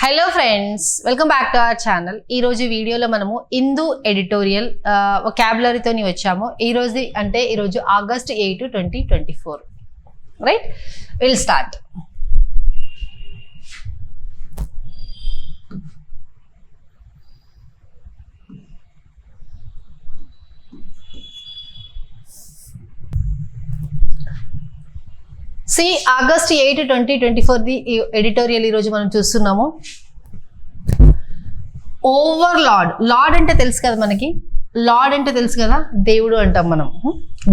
Hello friends, welcome back to our channel. ఈ రోజు వీడియోలో మనము హిందూ ఎడిటోరియల్ వొకాబులరీతోని వచ్చాము. ఈ రోజు August 8, 2024. Right, will start. See August 8, 2024 the editorial ఈరోజు మనం చూస్తున్నాము. ఓవర్లార్డ్, లార్డ్ అంటే తెలుసు కదా మనకి, లార్డ్ అంటే తెలుసు కదా, దేవుడు అంటాం మనం,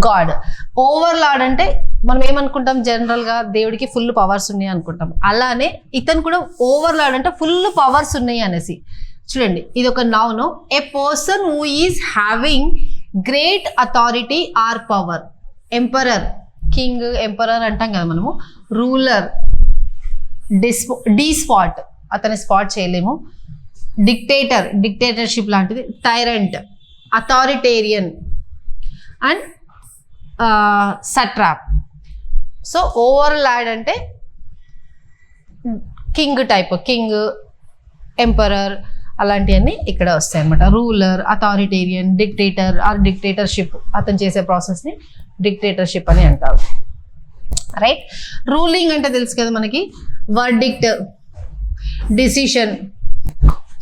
గాడ్. ఓవర్లార్డ్ అంటే మనం ఏమనుకుంటాం, జనరల్గా దేవుడికి ఫుల్ పవర్స్ ఉన్నాయి అనుకుంటాం. అలానే ఇతను కూడా ఓవర్లార్డ్ అంటే ఫుల్ పవర్స్ ఉన్నాయి అనేసి. చూడండి, ఇది ఒక noun. A person who is having great authority or power. Emperor, king, emperor అంటాం కదా మనము. రూలర్, డీస్పాట్, అతని స్పాట్ చేయలేము. డిక్టేటర్, డిక్టేటర్షిప్ లాంటిది. Tyrant, authoritarian and satrap. So overlord అంటే కింగ్ టైప్, కింగ్, ఎంపరర్ అలాంటివన్నీ ఇక్కడ వస్తాయి అన్నమాట. Ruler, authoritarian, dictator or dictatorship, అతను చేసే ప్రాసెస్ని డిక్టేటర్షిప్ అని అంటారు. రైట్. రూలింగ్ అంటే తెలుసు కదా మనకి, వర్డిక్ట్, డిసిషన్.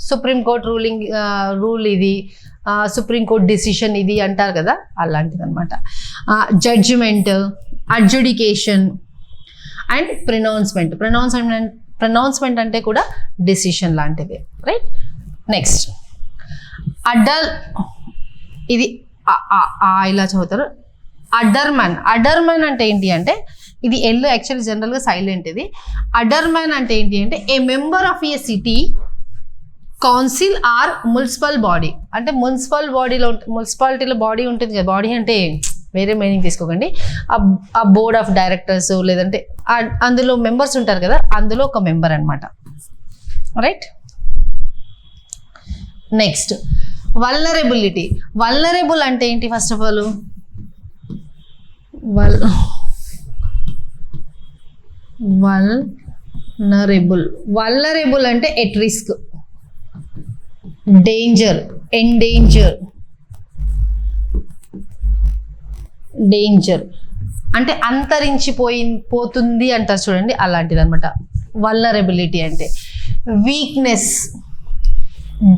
సుప్రీంకోర్టు రూల్ ఇది, సుప్రీంకోర్టు డిసిషన్ ఇది అంటారు కదా, అలాంటిది అనమాట. Judgement, adjudication and pronouncement. Pronouncement అంటే కూడా డిసిషన్ లాంటిది. రైట్. నెక్స్ట్ ఇది ఇలా చదువుతారు. అడర్మన్. అడర్మన్ అంటే ఏంటి అంటే, ఇది ఎల్లో యాక్చువల్లీ జనరల్గా సైలెంట్. ఇది అడర్మన్ అంటే ఏంటి అంటే, a member of a city, council or municipal body. అంటే మున్సిపాలిటీలో బాడీ ఉంటుంది కదా, బాడీ అంటే వేరే మీనింగ్ తీసుకోకండి. ఆ బోర్డ్ ఆఫ్ డైరెక్టర్స్ లేదంటే అందులో మెంబర్స్ ఉంటారు కదా, అందులో ఒక మెంబర్ అనమాట. రైట్. Next vulnerability. వల్నరబుల్ అంటే ఏంటి, ఫస్ట్ ఆఫ్ ఆల్ వల్నరబుల్ అంటే at risk, danger, endanger. Danger అంటే పోతుంది అంటారు చూడండి, అలాంటిది అనమాట వల్నరబిలిటీ అంటే. Weakness,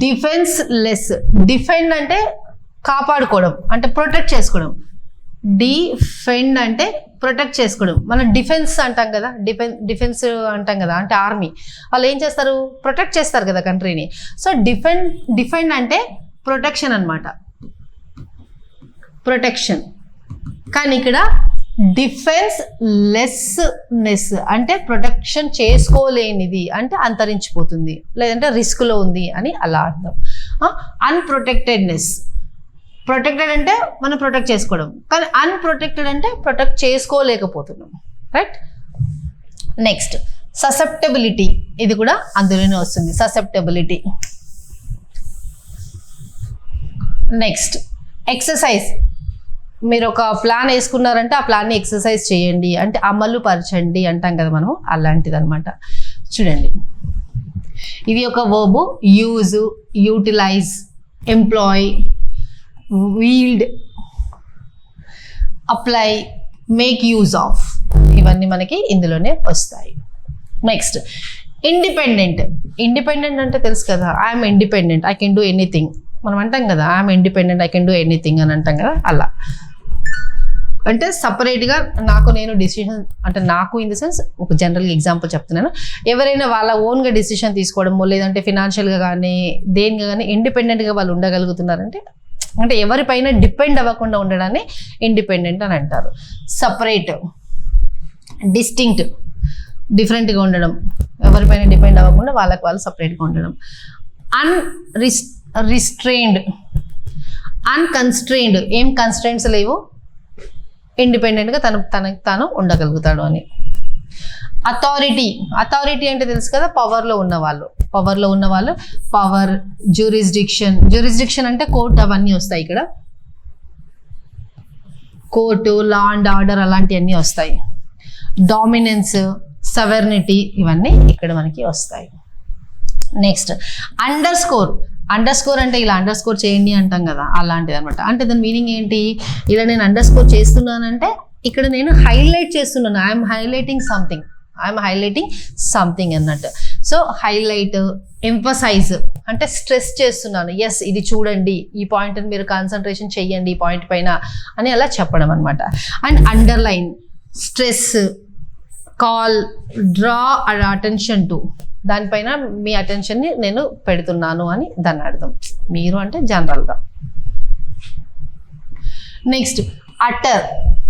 defence less. డిఫెండ్ అంటే కాపాడుకోవడం, అంటే ప్రొటెక్ట్ చేసుకోవడం. డిఫెండ్ అంటే ప్రొటెక్ట్ చేసుకోవడం. మనం డిఫెన్స్ అంటాం కదా, డిఫెన్స్ అంటాం కదా, అంటే ఆర్మీ వాళ్ళు ఏం చేస్తారు, ప్రొటెక్ట్ చేస్తారు కదా కంట్రీని. సో డిఫెండ్ అంటే ప్రొటెక్షన్ అనమాట, ప్రొటెక్షన్. కానీ ఇక్కడ డిఫెన్స్ లెస్నెస్ అంటే ప్రొటెక్షన్ చేసుకోలేనిది, అంటే అంతరించిపోతుంది లేదంటే రిస్క్లో ఉంది అని అలా అర్థం. అన్ప్రొటెక్టెడ్నెస్. ప్రొటెక్టెడ్ అంటే మనం ప్రొటెక్ట్ చేసుకోవడం, కానీ అన్ప్రొటెక్టెడ్ అంటే ప్రొటెక్ట్ చేసుకోలేకపోతున్నాం. రైట్. Next susceptibility. ఇది కూడా అందులోనే వస్తుంది, ససెప్టబిలిటీ. Next exercise. మీరు ఒక ప్లాన్ వేసుకున్నారంటే ఆ ప్లాన్ని ఎక్సర్సైజ్ చేయండి, అంటే అమలు పరచండి అంటాం కదా మనము, అలాంటిది అనమాట. చూడండి, ఇది ఒక verb. Use, utilise, employ, wield, apply, make use of, ఇవన్నీ మనకి ఇందులోనే వస్తాయి. Next independent. ఇండిపెండెంట్ అంటే తెలుసు కదా, I'm independent, I can do anything. మనం అంటాం కదా, I'm independent, I can do anything అని అంటాం కదా, అలా. అంటే సపరేట్గా నేను డిసిషన్, అంటే నాకు ఇన్ ద సెన్స్ ఒక జనరల్గా ఎగ్జాంపుల్ చెప్తున్నాను. ఎవరైనా వాళ్ళ ఓన్గా డిసిషన్ తీసుకోవడమో లేదంటే ఫినాన్షియల్గా కానీ దేనిగా కానీ ఇండిపెండెంట్గా వాళ్ళు ఉండగలుగుతున్నారంటే, అంటే ఎవరిపైన డిపెండ్ అవ్వకుండా ఉండడాన్ని ఇండిపెండెంట్ అని అంటారు. సపరేట్, డిస్టింక్ట్, డిఫరెంట్గా ఉండడం, ఎవరిపైన డిపెండ్ అవ్వకుండా వాళ్ళకి వాళ్ళు సపరేట్గా ఉండడం. రిస్ట్రెయిన్డ్, అన్కన్స్ట్రెయిన్డ్, ఏం కన్స్ట్రెయింట్స్ లేవు, ఇండిపెండెంట్గా తనకు తాను ఉండగలుగుతాడు అని. అథారిటీ. అథారిటీ అంటే తెలుసు కదా, పవర్లో ఉన్నవాళ్ళు. Power, jurisdiction. జ్యూరిస్డిక్షన్ అంటే కోర్టు, అవన్నీ వస్తాయి ఇక్కడ. కోర్టు, లా అండ్ ఆర్డర్ అలాంటివన్నీ వస్తాయి. డామినెన్స్, సవర్నిటీ, ఇవన్నీ ఇక్కడ మనకి వస్తాయి. నెక్స్ట్ అండర్ స్కోర్ అంటే ఇలా అండర్ స్కోర్ చేయండి అంటాం కదా, అలాంటిది అనమాట. అంటే దాని మీనింగ్ ఏంటి, ఇలా నేను అండర్ స్కోర్ చేస్తున్నానంటే ఇక్కడ నేను హైలైట్ చేస్తున్నాను, ఐఎమ్ హైలైటింగ్ సంథింగ్ అన్నట్టు. సో హైలైట్, ఎంఫసైజ్ అంటే స్ట్రెస్ చేస్తున్నాను, ఎస్ ఇది చూడండి, ఈ పాయింట్ని మీరు కాన్సన్ట్రేషన్ చెయ్యండి ఈ పాయింట్ పైన అని అలా చెప్పడం అనమాట. And underline, stress, call, draw attention to, దానిపైన మీ అటెన్షన్ని నేను పెడుతున్నాను అని దాని అర్థం. మీరు అంటే జనరల్గా. Next utter.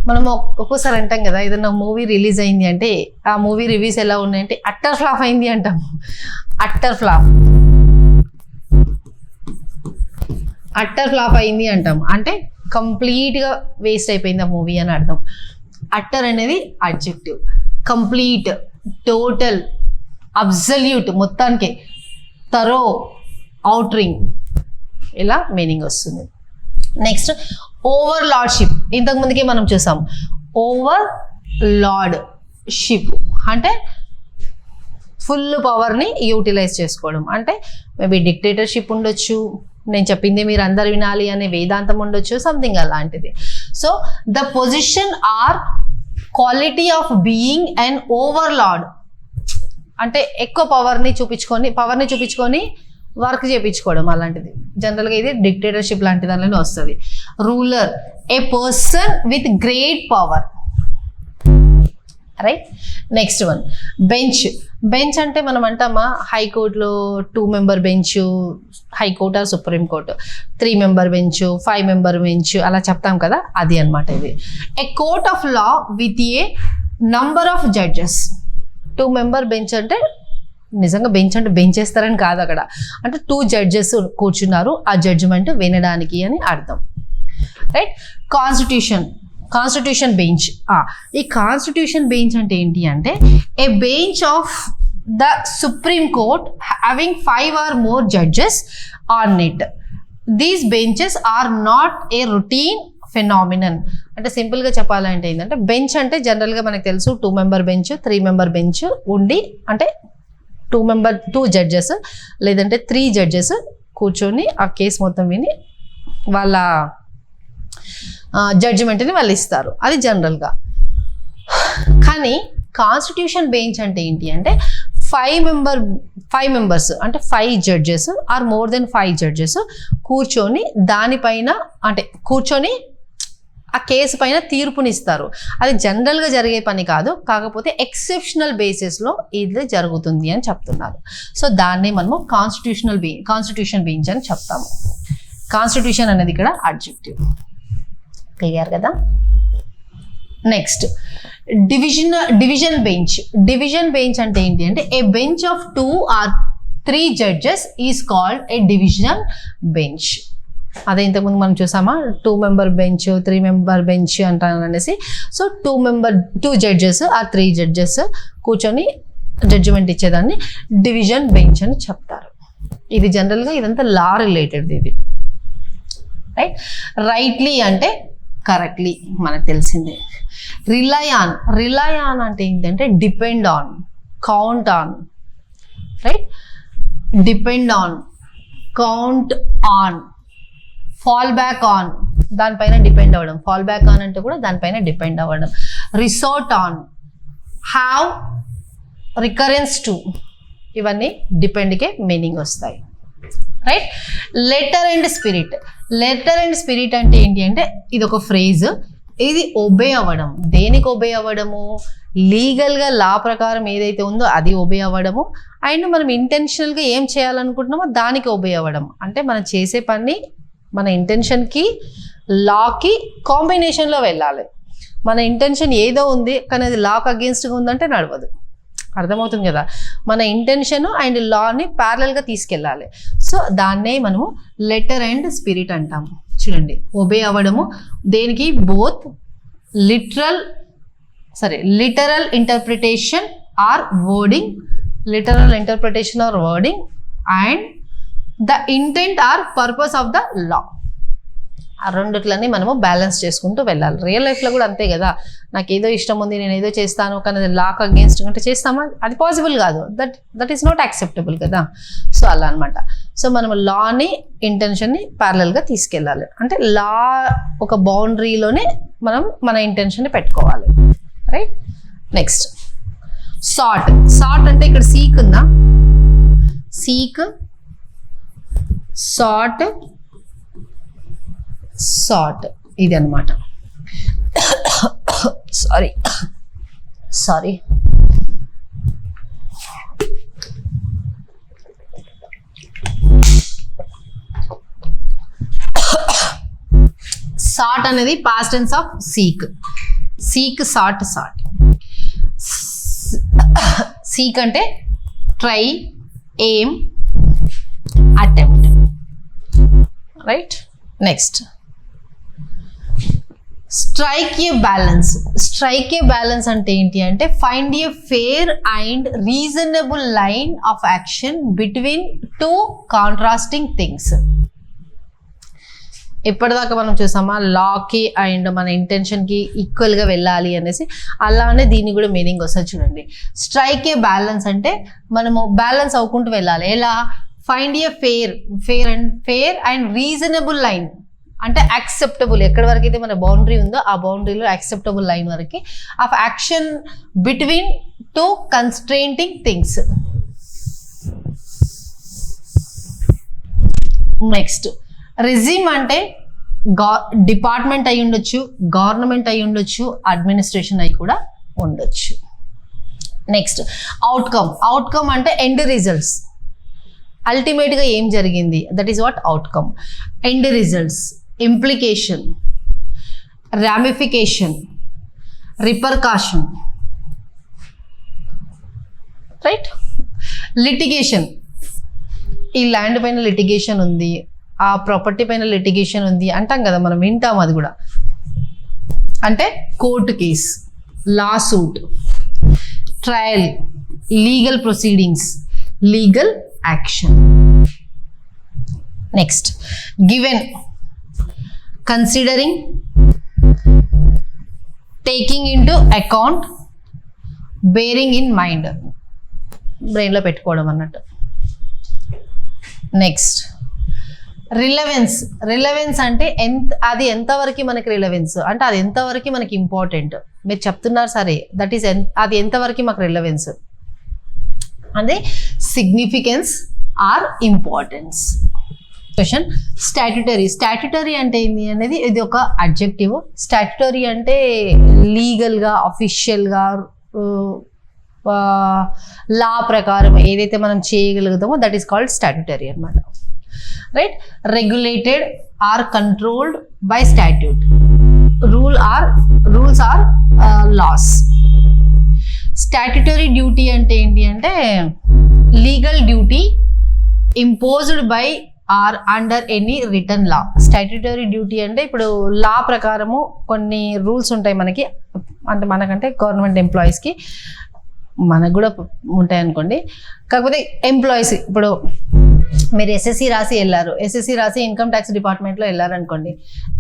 మనం ఒక్కోసారి అంటాం కదా, ఏదైనా మూవీ రిలీజ్ అయింది అంటే ఆ మూవీ రివ్యూస్ ఎలా ఉన్నాయంటే అట్టర్ ఫ్లాప్ అయింది అంటాము. అట్టర్ ఫ్లాప్ అయింది అంటాము, అంటే కంప్లీట్గా వేస్ట్ అయిపోయింది ఆ మూవీ అని అర్థం. అట్టర్ అనేది అడ్జెక్టివ్. కంప్లీట్, టోటల్, అబ్సల్యూట్ మొత్తానికి, థరో, అవుట్రింగ్ ఇలా మీనింగ్ వస్తుంది. Next over lordship. ఇంతకు ముందుకే మనం చూసాం. ఓవర్ లార్డ్షిప్ అంటే ఫుల్ పవర్ని యూటిలైజ్ చేసుకోవడం. అంటే మేబీ డిక్టేటర్షిప్ ఉండొచ్చు, నేను చెప్పింది మీరు అందరు వినాలి అనే వేదాంతం ఉండొచ్చు, సంథింగ్ అలాంటిది. So the position are quality of being and over lord అంటే ఎక్కువ పవర్ని చూపించుకొని వర్క్ చేయించుకోవడం అలాంటిది. జనరల్గా ఇది డిక్టేటర్షిప్ లాంటి దానిలో వస్తుంది. Ruler, a person with great power, right. Next one bench అంటే మనం అంటామా హైకోర్టులో 2 member bench, high court or supreme court 3 member bench, 5 member bench అలా చెప్తాం కదా, అది అనమాట ఇది. A court of law with a number of judges. 2 member bench అంటే నిజంగా బెంచ్ అంటే బెంచ్ చేస్తారని కాదు అక్కడ, అంటే 2 judges కూర్చున్నారు ఆ జడ్జిమెంట్ వినడానికి అని అర్థం, రైట్. Constitution bench. ఈ కాన్స్టిట్యూషన్ బెంచ్ అంటే ఏంటి అంటే a bench of the supreme court having 5 or more judges on it. These benches are not a routine phenomenon. అంటే సింపుల్గా చెప్పాలంటే ఏంటంటే బెంచ్ అంటే జనరల్గా మనకు తెలుసు 2 member బెంచ్, 3 member బెంచ్ ఉండి, అంటే 2 judges లేదంటే 3 judges కూర్చొని ఆ కేసు మొత్తం విని వాళ్ళ జడ్జిమెంట్ని వాళ్ళు ఇస్తారు, అది జనరల్గా. కానీ కాన్స్టిట్యూషన్ బెంచ్ అంటే ఏంటి అంటే 5 members అంటే 5 judges or more than 5 judges కూర్చొని దానిపైన అంటే కూర్చొని ఆ కేసు పైన తీర్పునిస్తారు. అది జనరల్గా జరిగే పని కాదు, కాకపోతే ఎక్సెప్షనల్ బేసిస్లో ఇది జరుగుతుంది అని చెప్తున్నారు. సో దాన్ని మనము కాన్స్టిట్యూషన్ బెంచ్ అని చెప్తాము. కాన్స్టిట్యూషన్ అనేది ఇక్కడ అడ్జెక్టివ్. క్లియర్ కదా. నెక్స్ట్ డివిజన్ బెంచ్ అంటే ఏంటి అంటే a bench of 2 or 3 judges is called a division bench. అదే ఇంతకుముందు మనం చూసామా 2 member బెంచ్, 3 member బెంచ్ అంటాను అనేసి. సో 2 judges or 3 judges కూర్చొని జడ్జిమెంట్ ఇచ్చేదాన్ని డివిజన్ బెంచ్ అని చెప్తారు. ఇది జనరల్గా ఇదంతా లా రిలేటెడ్ ఇది, రైట్. రైట్లీ అంటే కరెక్ట్లీ మనకు తెలిసిందే. రిలై ఆన్ అంటే ఏంటంటే depend on, count on, right. Depend on, count on, fall back on దానిపైన డిపెండ్ అవ్వడం, ఫాల్ బ్యాక్ ఆన్ అంటే కూడా దానిపైన డిపెండ్ అవ్వడం. Resort on, have, recurrence to, ఇవన్నీ డిపెండ్కే మీనింగ్ వస్తాయి, రైట్. లెటర్ అండ్ స్పిరిట్ అంటే ఏంటి అంటే ఇది ఒక ఫ్రేజ్, ఇది ఒబే అవ్వడం. దేనికి ఒబే అవ్వడము? లీగల్గా లా ప్రకారం ఏదైతే ఉందో అది ఒబే అవ్వడము, అండ్ మనం ఇంటెన్షనల్గా ఏం చేయాలనుకుంటున్నామో దానికి ఒబే అవ్వడం. అంటే మనం చేసే పని మన ఇంటెన్షన్కి లాకి కాంబినేషన్లో వెళ్ళాలి. మన ఇంటెన్షన్ ఏదో ఉంది కానీ అది లాకి అగేన్స్ట్గా ఉందంటే నడవదు. అర్థమవుతుంది కదా. మన ఇంటెన్షన్ అండ్ లాని ప్యారలల్గా తీసుకెళ్ళాలి. సో దాన్నే మనము లెటర్ అండ్ స్పిరిట్ అంటాము. చూడండి, ఒబే అవ్వడము దేనికి? Both literal interpretation or wording and the intent or purpose of the law. ఆ రెండిట్లని మనము బ్యాలెన్స్ చేసుకుంటూ వెళ్ళాలి. రియల్ లైఫ్లో కూడా అంతే కదా, నాకు ఏదో ఇష్టం ఉంది, నేను ఏదో చేస్తాను, కానీ అది లాక్ అగేన్స్ట్ అంటే చేస్తామా, అది పాసిబుల్ కాదు, దట్ ఈస్ నాట్ యాక్సెప్టబుల్ కదా. సో అలా అనమాట. సో మనం లాని ఇంటెన్షన్ని ప్యారలల్గా తీసుకెళ్ళాలి. అంటే లా ఒక బౌండరీలోనే మనం మన ఇంటెన్షన్ని పెట్టుకోవాలి, రైట్. నెక్స్ట్ సాట్. సాట్ అంటే ఇక్కడ సీక్ ఉందా, సీక్, సాట్, సాట్, ఇది అనమాట. సారీ సాట్ అనేది past tense of seek. Seek, sat, sat. Seek అంటే try, aim, attempt, right. Next strike a balance. Strike a balance అంటే ఏంటి అంటే find a fair and reasonable line of action between two contrasting things. ఎప్పటిదాకా మనం చూసామా లాకి and మన ఇంటెన్షన్కి ఈక్వల్గా వెళ్ళాలి అనేసి, అలానే దీన్ని కూడా మీనింగ్ వస్తుంది చూడండి. స్ట్రైక్ ఏ బ్యాలెన్స్ అంటే మనము బ్యాలెన్స్ అవ్వకుంటూ వెళ్ళాలి. ఎలా? Find a fair and reasonable line అంటే యాక్సెప్టబుల్, ఎక్కడి వరకు అయితే మన బౌండరీ ఉందో ఆ బౌండరీలో యాక్సెప్టబుల్ లైన్ వరకు of action between two constraining things. Next regime అంటే డిపార్ట్మెంట్ అయి ఉండొచ్చు, గవర్నమెంట్ అయి ఉండొచ్చు, అడ్మినిస్ట్రేషన్ అయి కూడా ఉండొచ్చు. Next outcome. అవుట్కమ్ అంటే ఎండ్ రిజల్ట్స్, అల్టిమేట్గా ఏం జరిగింది, that is what outcome. End results, implication, ramification, repercussion, right. Litigation, ఈ ల్యాండ్ పైన లిటిగేషన్ ఉంది, ఆ ప్రాపర్టీ పైన లిటిగేషన్ ఉంది అంటాం కదా, మనం వింటాం. అది కూడా అంటే court case, law suit, trial, legal proceedings, legal action. Next given, considering, taking into account, bearing in mind, బ్రెయిన్లో పెట్టుకోవడం అన్నట్టు. Next relevance. రిలవెన్స్ అంటే అది ఎంతవరకు మనకి రిలవెన్స్ అంటే అది ఎంతవరకు మనకి ఇంపార్టెంట్, మీరు చెప్తున్నారు సరే, దట్ ఈస్ అది ఎంతవరకు మాకు రిలవెన్స్, అదే significance or importance. Question statutory. Statutory అంటే ఏంటి అనేది ఇది ఒక అడ్జెక్టివ్. స్టాట్యుటరీ అంటే లీగల్గా, అఫీషియల్గా, లా ప్రకారం ఏదైతే మనం చేయగలుగుతామో దట్ ఈస్ కాల్డ్ స్టాట్యుటరీ అనమాట, right. Regulated or controlled by statute. Rules or laws. Statutory duty అంటే ఏంటి అంటే legal duty imposed by or under any written law. Statutory duty అంటే ఇప్పుడు లా ప్రకారము కొన్ని రూల్స్ ఉంటాయి మనకి, అంటే మనకంటే గవర్నమెంట్ ఎంప్లాయీస్కి, మనకు కూడా ఉంటాయి అనుకోండి. కాకపోతే ఎంప్లాయీస్, ఇప్పుడు మీరు ఎస్ఎస్సి రాసి వెళ్ళారు, ఎస్ఎస్సి రాసి ఇన్కమ్ ట్యాక్స్ డిపార్ట్మెంట్లో వెళ్ళారు అనుకోండి.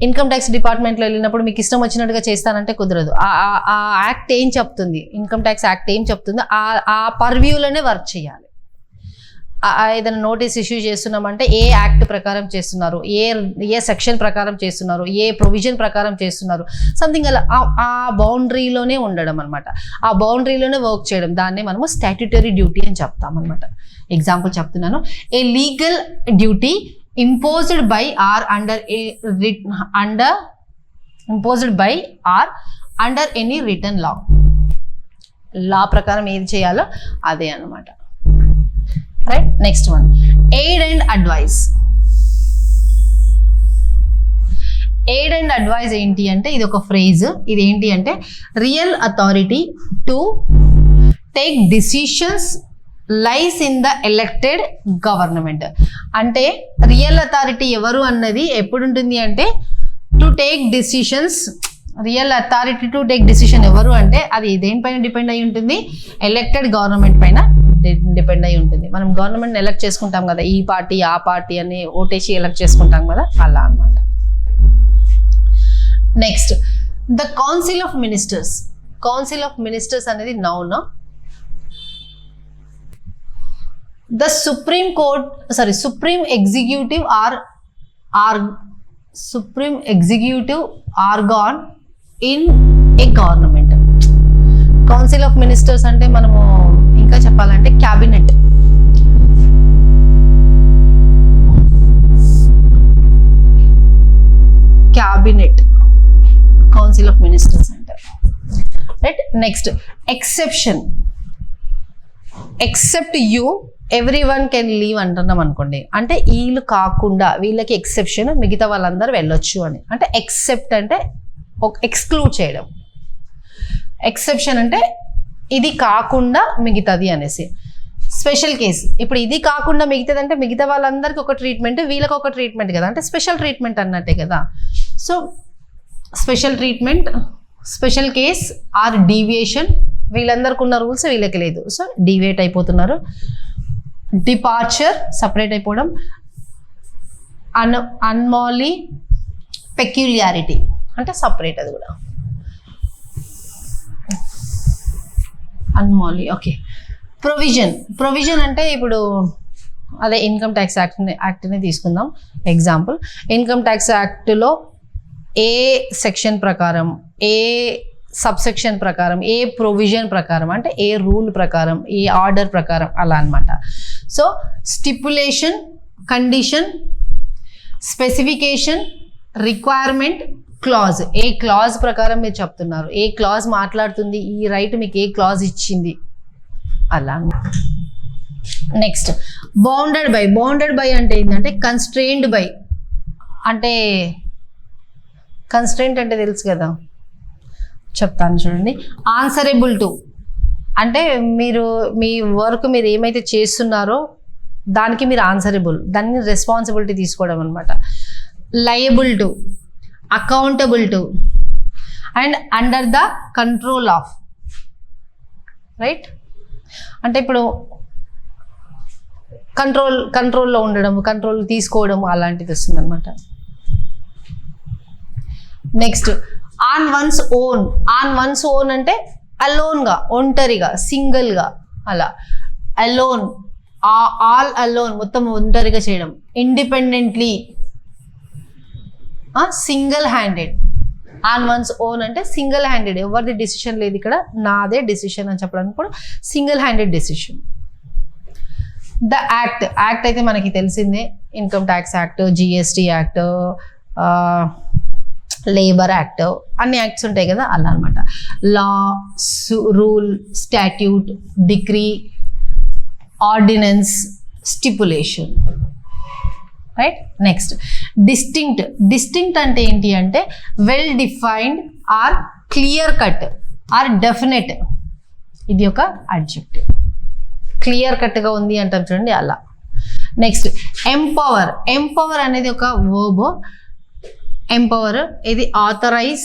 ఇన్కమ్ ట్యాక్స్ డిపార్ట్మెంట్లో వెళ్ళినప్పుడు మీకు ఇష్టం వచ్చినట్టుగా చేస్తానంటే కుదరదు. ఆ యాక్ట్ ఏం చెప్తుంది, ఇన్కమ్ ట్యాక్స్ యాక్ట్ ఏం చెప్తుందో ఆ పర్వ్యూలోనే వర్క్ చేయాలి. ఏదైనా నోటీస్ ఇష్యూ చేస్తున్నామంటే ఏ యాక్ట్ ప్రకారం చేస్తున్నారు, ఏ సెక్షన్ ప్రకారం చేస్తున్నారు, ఏ ప్రొవిజన్ ప్రకారం చేస్తున్నారు, సంథింగ్ అలా ఆ బౌండరీలోనే ఉండడం అనమాట. ఆ బౌండరీలోనే వర్క్ చేయడం, దాన్నే మనము స్టాట్యుటరీ డ్యూటీ అని చెప్తాం అనమాట. ఎగ్జాంపుల్ చెప్తున్నాను. A legal duty imposed by or under any written law ప్రకారం ఏది చేయాలో అదే అనమాట, right. Next one aid and advice. Aid and advise ఏంటి అంటే ఇది ఒక ఫ్రేజ్. ఇది ఏంటి అంటే real authority to take decisions lies in the elected government. అంటే రియల్ అథారిటీ ఎవరు అన్నది ఎప్పుడు ఉంటుంది అంటే to take decisions. Real authority to take decision ఎవరు అంటే అది దేనిపైన డిపెండ్ అయి ఉంటుంది, ఎలక్టెడ్ గవర్నమెంట్ పైన డిపెండ్ అయి ఉంటుంది. మనం గవర్నమెంట్ ఎలక్ట్ చేసుకుంటాం కదా, ఈ పార్టీ ఆ పార్టీ అని ఓటేసి ఎలక్ట్ చేసుకుంటాం కదా, అలా అన్నమాట. Next the council of ministers. Council of ministers అనేది noun. The supreme court supreme executive organ in a government. Council of ministers అంటే మనము ఇంకా చెప్పాలంటే క్యాబినెట్. కౌన్సిల్ ఆఫ్ మినిస్టర్స్ అంటారు. Right. Next exception. Except you everyone can leave అంటున్నాం అనుకోండి, అంటే వీళ్ళు కాకుండా వీళ్ళకి ఎక్సెప్షన్, మిగతా వాళ్ళందరూ వెళ్ళొచ్చు అని. అంటే ఎక్సెప్ట్ అంటే ఎక్స్క్లూడ్ చేయడం. ఎక్సెప్షన్ అంటే ఇది కాకుండా మిగతాది అనేసి. స్పెషల్ కేసు, ఇప్పుడు ఇది కాకుండా మిగతాది అంటే మిగతా వాళ్ళందరికీ ఒక ట్రీట్మెంట్, వీళ్ళకి ఒక ట్రీట్మెంట్ కదా, అంటే స్పెషల్ ట్రీట్మెంట్ అన్నట్టే కదా. So special treatment, special case or deviation. వీళ్ళందరికీ ఉన్న రూల్స్ వీళ్ళకి లేదు, సో డీవియేట్ అయిపోతున్నారు. డిపార్చర్, సపరేట్ అయిపోవడం. అన్మాలీ, పెక్యులియారిటీ అంటే సపరేట్, అది కూడా అన్మాలీ. ఓకే. ప్రొవిజన్ అంటే ఇప్పుడు అదే ఇన్కమ్ ట్యాక్స్ యాక్ట్ని తీసుకుందాం ఎగ్జాంపుల్. ఇన్కమ్ ట్యాక్స్ యాక్ట్లో ఏ సెక్షన్ ప్రకారం, ఏ సబ్సెక్షన్ ప్రకారం, ఏ ప్రొవిజన్ ప్రకారం, అంటే ఏ రూల్ ప్రకారం, ఏ ఆర్డర్ ప్రకారం, అలా అనమాట. So stipulation, condition, specification, requirement, clause. A clause ప్రకారం మీరు చెప్తున్నారు, ఏ క్లాజ్ మాట్లాడుతుంది, ఈ రైట్ మీకు ఏ క్లాజ్ ఇచ్చింది, అలా. Next bounded by. Bounded by అంటే ఏంటంటే కన్స్ట్రెయిన్డ్ బై. అంటే కన్స్ట్రెయింట్ అంటే తెలుసు కదా, చెప్తాను చూడండి. ఆన్సరబుల్ టు అంటే మీరు మీ వర్క్ మీరు ఏమైతే చేస్తున్నారో దానికి మీరు ఆన్సరబుల్, దాన్ని రెస్పాన్సిబిలిటీ తీసుకోవడం అనమాట. Liable to, accountable to, and under the control of. Right. అంటే ఇప్పుడు కంట్రోల్లో ఉండడం, కంట్రోల్ తీసుకోవడం అలాంటిది వస్తుంది అనమాట. Next on one's own. On one's own అంటే అలోన్గా, ఒంటరిగా, సింగిల్గా, అలా. అలోన్, ఆల్ అలోన్, మొత్తం ఒంటరిగా చేయడం. Independently, single handed. On one's own అంటే సింగిల్ హ్యాండెడ్, ఎవరిది డిసిషన్ లేదు ఇక్కడ, నాదే డిసిషన్ అని చెప్పడానికి కూడా single handed decision. The act. Act అయితే మనకి తెలిసిందే, income tax act, GST act, labour act, అన్ని యాక్ట్స్ ఉంటాయి కదా, అలా అనమాట. Law, rule, statute, decree, ordinance, stipulation. Right. Next distinct. Distinct అంటే ఏంటి అంటే well defined or clear cut or definite. ఇది ఒక అడ్జెక్టివ్. క్లియర్ కట్గా ఉంది అంటాం చూడండి, అలా. Next empower. ఎంపవర్ అనేది ఒక వర్బ్. ఎంపవర్ ఇది authorise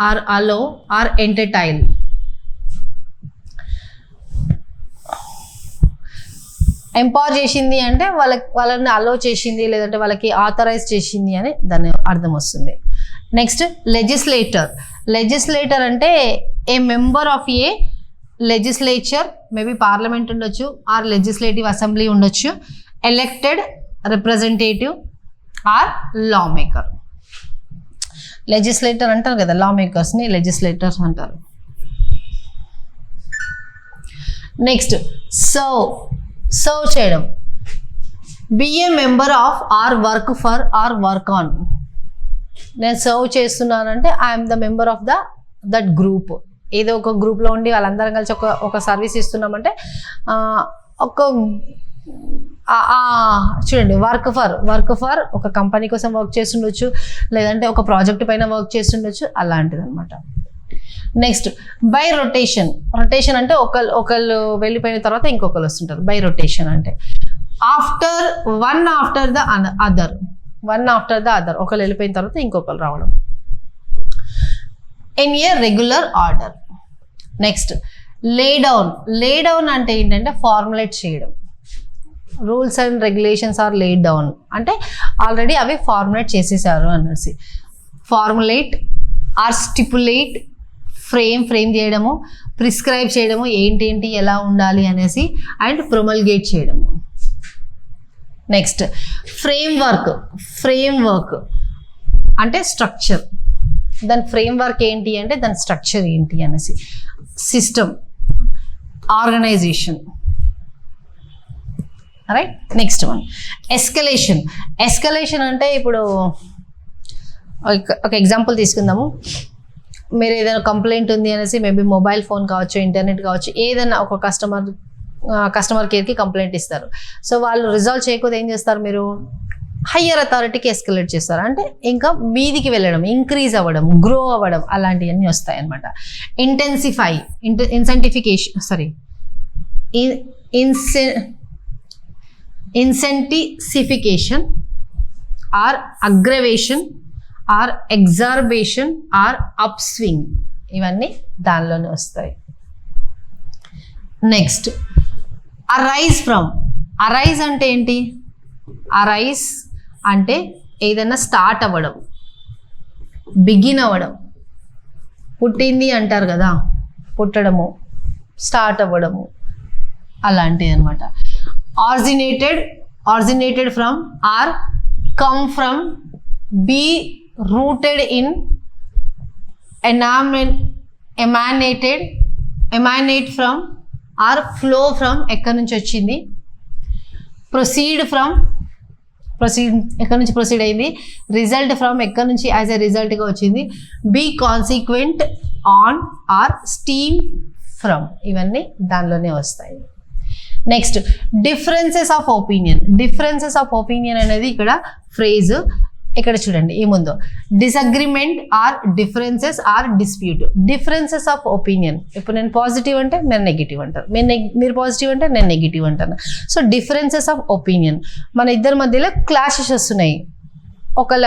or allow or entertain. Empower చేసింది అంటే వాళ్ళని అలో చేసింది, లేదంటే వాళ్ళకి ఆథరైజ్ చేసింది అని దాని అర్థం వస్తుంది. Next legislator. లెజిస్లేటర్ అంటే a member of a legislature, maybe parliament ఉండొచ్చు ఆర్ లెజిస్లేటివ్ అసెంబ్లీ ఉండొచ్చు, elected representative or law maker. Legislator అంటారు కదా, లా మేకర్స్ని లెజిస్లేటర్స్ అంటారు. నెక్స్ట్ సర్వ్ చేయడం. Be a member of or work for or work on. నేను serve చేస్తున్నానంటే I'm the member of that group. ఏదో ఒక గ్రూప్లో ఉండి వాళ్ళందరం కలిసి ఒక సర్వీస్ ఇస్తున్నామంటే ఒక చూడండి, వర్క్ ఫర్ ఒక కంపెనీ కోసం వర్క్ చేస్తుండొచ్చు, లేదంటే ఒక ప్రాజెక్ట్ పైన వర్క్ చేస్తుండొచ్చు, అలాంటిది అనమాట. Next by rotation. రొటేషన్ అంటే ఒకళ్ళు వెళ్ళిపోయిన తర్వాత ఇంకొకరు వస్తుంటారు. బై రొటేషన్ అంటే వన్ ఆఫ్టర్ ద అదర్, ఒకళ్ళు వెళ్ళిపోయిన తర్వాత ఇంకొకరు రావడం. In a regular order. Next lay down అంటే ఏంటంటే ఫార్ములేట్ చేయడం. Rules and regulations are laid down అంటే ఆల్రెడీ అవి ఫార్ములేట్ చేసేసారు అనేసి. ఫార్ములేట్ ఆర్ స్టిపులేట్, ఫ్రేమ్ చేయడము, ప్రిస్క్రైబ్ చేయడము, ఏంటి ఎలా ఉండాలి అనేసి, అండ్ ప్రొమల్గేట్ చేయడము. నెక్స్ట్ ఫ్రేమ్వర్క్ అంటే స్ట్రక్చర్. దాని ఫ్రేమ్వర్క్ ఏంటి అంటే దాని స్ట్రక్చర్ ఏంటి అనేసి. System, organisation. Right. Next one escalation అంటే ఇప్పుడు ఒక ఎగ్జాంపుల్ తీసుకుందాము. మీరు ఏదైనా కంప్లైంట్ ఉంది అనేసి మేబీ మొబైల్ ఫోన్ కావచ్చు, ఇంటర్నెట్ కావచ్చు, ఏదైనా ఒక కస్టమర్ కేర్కి కంప్లైంట్ ఇస్తారు. సో వాళ్ళు రిజాల్వ్ చేయకపోతే ఏం చేస్తారు, మీరు హయ్యర్ అథారిటీకి ఎస్కలేట్ చేస్తారు. అంటే ఇంకా మీదికి వెళ్ళడం, ఇంక్రీజ్ అవ్వడం, గ్రో అవ్వడం, అలాంటివన్నీ వస్తాయి అన్నమాట. Intensification or aggravation or exacerbation or upswing, ఇవన్నీ దానిలోనే వస్తాయి. నెక్స్ట్ అరైజ్ అంటే ఏంటి? అరైజ్ అంటే ఏదైనా స్టార్ట్ అవ్వడం, బిగిన్ అవ్వడం. పుట్టింది అంటారు కదా, పుట్టడము, స్టార్ట్ అవ్వడము, అలాంటిది అనమాట. Originated from or come from, be rooted in, emanate from or flow from, ఎక్కడి నుంచి వచ్చింది. proceed ఎక్కడి నుంచి ప్రొసీడ్ అయింది. రిజల్ట్ ఫ్రమ్, ఎక్కడి నుంచి యాజ్ ఎ రిజల్ట్గా వచ్చింది. Be consequent on or stem from, ఇవన్నీ దానిలోనే వస్తాయి. నెక్స్ట్ డిఫరెన్సెస్ ఆఫ్ ఒపీనియన్ అనేది ఇక్కడ ఫ్రేజ్. ఇక్కడ చూడండి ఏముందో, disagreement or differences or dispute. Differences of opinion, ఇప్పుడు నేను పాజిటివ్ అంటే నేను నెగిటివ్ అంటాను, మీరు పాజిటివ్ అంటే నేను నెగిటివ్ అంటాను. సో డిఫరెన్సెస్ ఆఫ్ ఒపీనియన్, మన ఇద్దరి మధ్యలో క్లాషెస్ వస్తున్నాయి. ఒకళ్ళ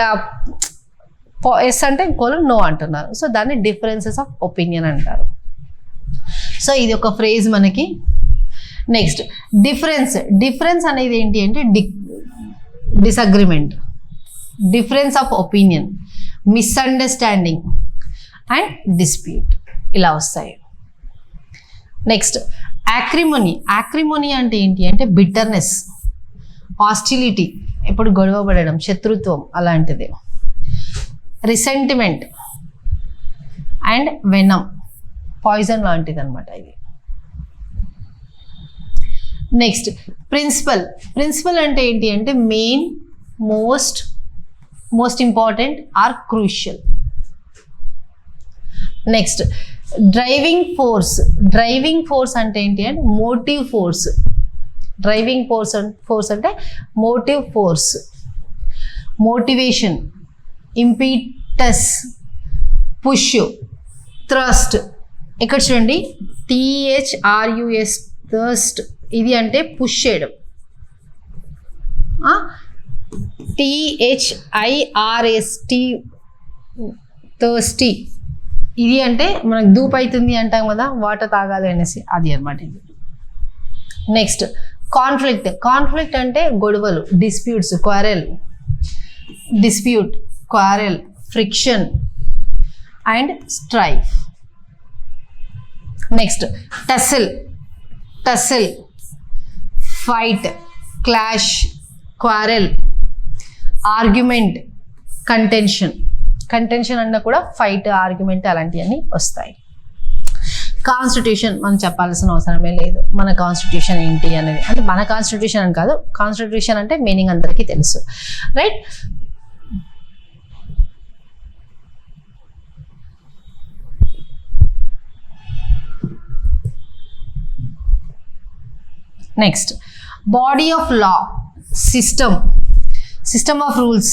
ఎస్ అంటే ఇంకోళ్ళు నో అంటున్నారు. సో దాన్ని డిఫరెన్సెస్ ఆఫ్ ఒపీనియన్ అంటారు. సో ఇది ఒక ఫ్రేజ్ మనకి. నెక్స్ట్ డిఫరెన్స్ అనేది ఏంటి అంటే disagreement, difference of opinion, misunderstanding and dispute, ఇలా వస్తాయి. నెక్స్ట్ యాక్రిమోనీ అంటే ఏంటి అంటే బిట్టర్నెస్, హాస్టిలిటీ, ఎప్పుడు గొడవ పడడం, శత్రుత్వం, అలాంటిది. రిసెంటిమెంట్ అండ్ వెనమ్, పాయిజన్ లాంటిది అనమాట ఇది. నెక్స్ట్ ప్రిన్సిపల్ అంటే ఏంటి అంటే main, most important or crucial. Next driving force అంటే ఏంటి అంటే మోటివ్ ఫోర్స్. డ్రైవింగ్ ఫోర్స్ అంటే motive force. Motivation, impetus, push, thrust. ఇక్కడ చూడండి THRUS, థర్స్ట్, ఇది అంటే పుష్ చేయడం. THIRST, థర్స్టీ, ఇది అంటే మనకు దూపు అవుతుంది అంటాం కదా, వాటర్ తాగాలి అనేసి, అది అనమాట ఇది. నెక్స్ట్ కాన్ఫ్లిక్ట్ అంటే గొడవలు, quarrel, friction and strife. Next tussle, fight, clash, quarrel, argument, contention అన్న కూడా ఫైట్, ఆర్గ్యుమెంట్, అలాంటివన్నీ వస్తాయి. కాన్స్టిట్యూషన్ మనం చెప్పాల్సిన అవసరమే లేదు. మన కాన్స్టిట్యూషన్ ఏంటి అనేది, అంటే మన కాన్స్టిట్యూషన్ అని కాదు, కాన్స్టిట్యూషన్ అంటే మీనింగ్ అందరికీ తెలుసు, right. Next body of law, system of rules,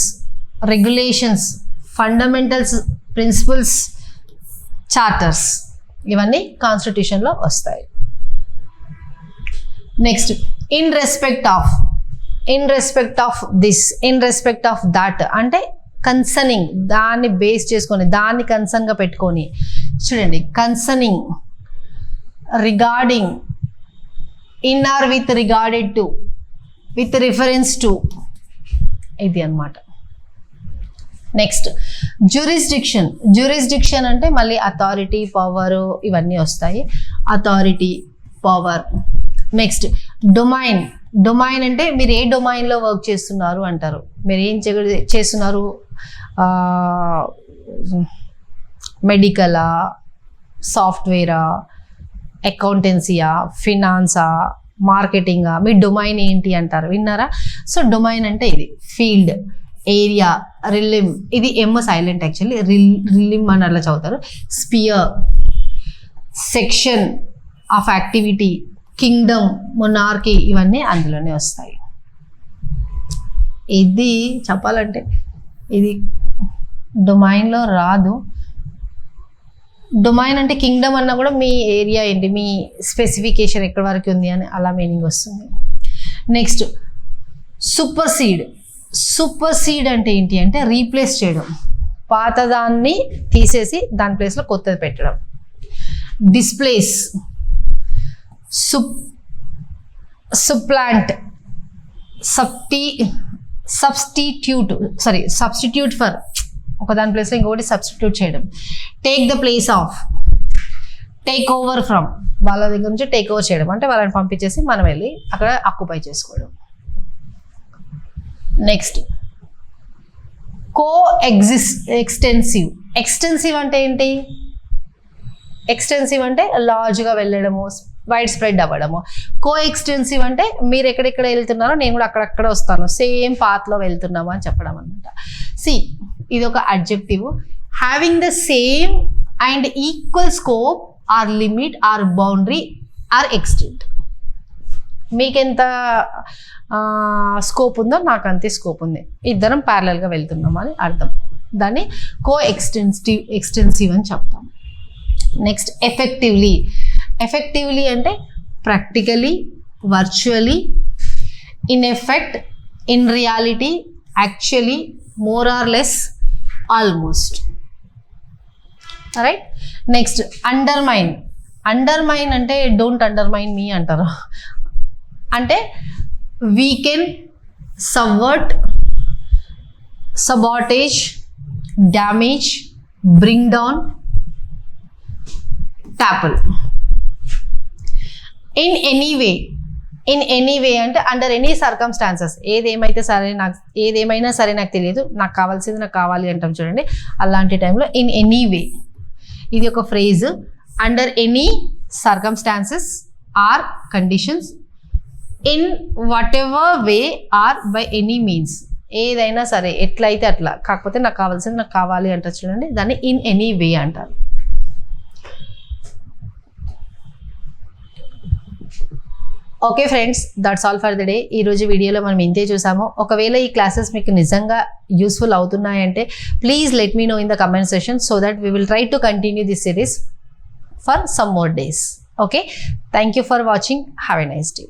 regulations, fundamentals, principles, charters, ఇవన్నీ కాన్స్టిట్యూషన్లో వస్తాయి. Next in respect of this, in respect of that అంటే కన్సర్నింగ్, దాన్ని బేస్ చేసుకొని, దాన్ని కన్సర్న్గా పెట్టుకొని. చూడండి concerning, regarding, in or with regarded to, with reference to, ఇది అన్నమాట. నెక్స్ట్ జ్యూరిస్డిక్షన్ అంటే మళ్ళీ అథారిటీ, పవర్ ఇవన్నీ వస్తాయి. Authority, power. నెక్స్ట్ డొమైన్ అంటే మీరు ఏ డొమైన్లో వర్క్ చేస్తున్నారు అంటారు. మీరు ఏం చేస్తున్నారు, మెడికలా, సాఫ్ట్వేరా, అకౌంటెన్సీయా, ఫినాన్సా, మార్కెటింగా, మీ డొమైన్ ఏంటి అంటారు. విన్నారా? సో డొమైన్ అంటే ఇది ఫీల్డ్, ఏరియా, రిలిమ్. ఇది సైలెంట్ యాక్చువల్లీ, రిలిమ్ అని అట్లా చదువుతారు. Sphere, section of activity, kingdom, monarchy, ఇవన్నీ అందులోనే వస్తాయి. ఇది చెప్పాలంటే ఇది డొమైన్లో రాదు. డొమైన్ అంటే కింగ్డమ్ అన్నా కూడా మీ ఏరియా ఏంటి, మీ స్పెసిఫికేషన్ ఎక్కడి వరకు ఉంది అని అలా మీనింగ్ వస్తుంది. నెక్స్ట్ సూపర్సీడ్ అంటే ఏంటి అంటే రీప్లేస్ చేయడం, పాతదాన్ని తీసేసి దాని ప్లేస్లో కొత్తది పెట్టడం. డిస్ప్లేస్, సబ్ప్లాంట్, సబ్స్టిట్యూట్ ఫర్, ఒక దాని ప్లేస్లో ఇంకొకటి సబ్స్టిట్యూట్ చేయడం. Take the place of, take over from, వాళ్ళ దగ్గర నుంచి టేక్ ఓవర్ చేయడం అంటే వాళ్ళని పంపించేసి మనం వెళ్ళి అక్కడ ఆక్యుపై చేసుకోవడం. నెక్స్ట్ ఎక్స్టెన్సివ్ అంటే ఏంటి? ఎక్స్టెన్సివ్ అంటే లార్జ్గా వెళ్ళడము, వైడ్ స్ప్రెడ్ అవ్వడము. ఎక్స్టెన్సివ్ అంటే మీరు ఎక్కడెక్కడ వెళ్తున్నారో నేను కూడా అక్కడక్కడ వస్తాను, సేమ్ పాత్లో వెళ్తున్నాము అని చెప్పడం అనమాట. ఇది ఒక adjective. Having the same and equal scope or limit or boundary or extent. మీకెంత స్కోప్ ఉందో నాకు అంతే స్కోప్ ఉంది, ఇద్దరం ప్యారలల్గా వెళ్తున్నాం అని అర్థం. దాన్ని ఎక్స్టెన్సివ్ అని చెప్తాం. నెక్స్ట్ ఎఫెక్టివ్లీ అంటే practically, virtually, in effect, in reality, actually, more or less, almost. Right. Next undermine అంటే డోంట్ అండర్మైన్ మీ అంటారు. అంటే weaken, subvert, sabotage, damage, bring down, topple. In any way అంటే అండర్ ఎనీ సర్కమ్స్టాన్సెస్, ఏదేమైనా సరే నాకు తెలియదు, నాకు కావాల్సింది నాకు కావాలి అంటాం చూడండి, అలాంటి టైంలో ఇన్ ఎనీ వే. ఇది ఒక phrase. Under any circumstances or conditions, in whatever way or by any means, ఏదైనా సరే ఎట్లయితే అట్లా, కాకపోతే నాకు కావాల్సింది నాకు కావాలి అంటారు చూడండి, దాన్ని ఇన్ ఎనీ వే అంటారు. Okay friends, that's all for the day. ఈరోజు వీడియోలో మనం ఇంతే చూసాము. ఒకవేళ ఈ క్లాసెస్ మీకు నిజంగా యూస్ఫుల్ అవుతున్నాయంటే please let me know in the comment session so that we will try to continue this series for some more days. Okay, thank you for watching. Have a nice day.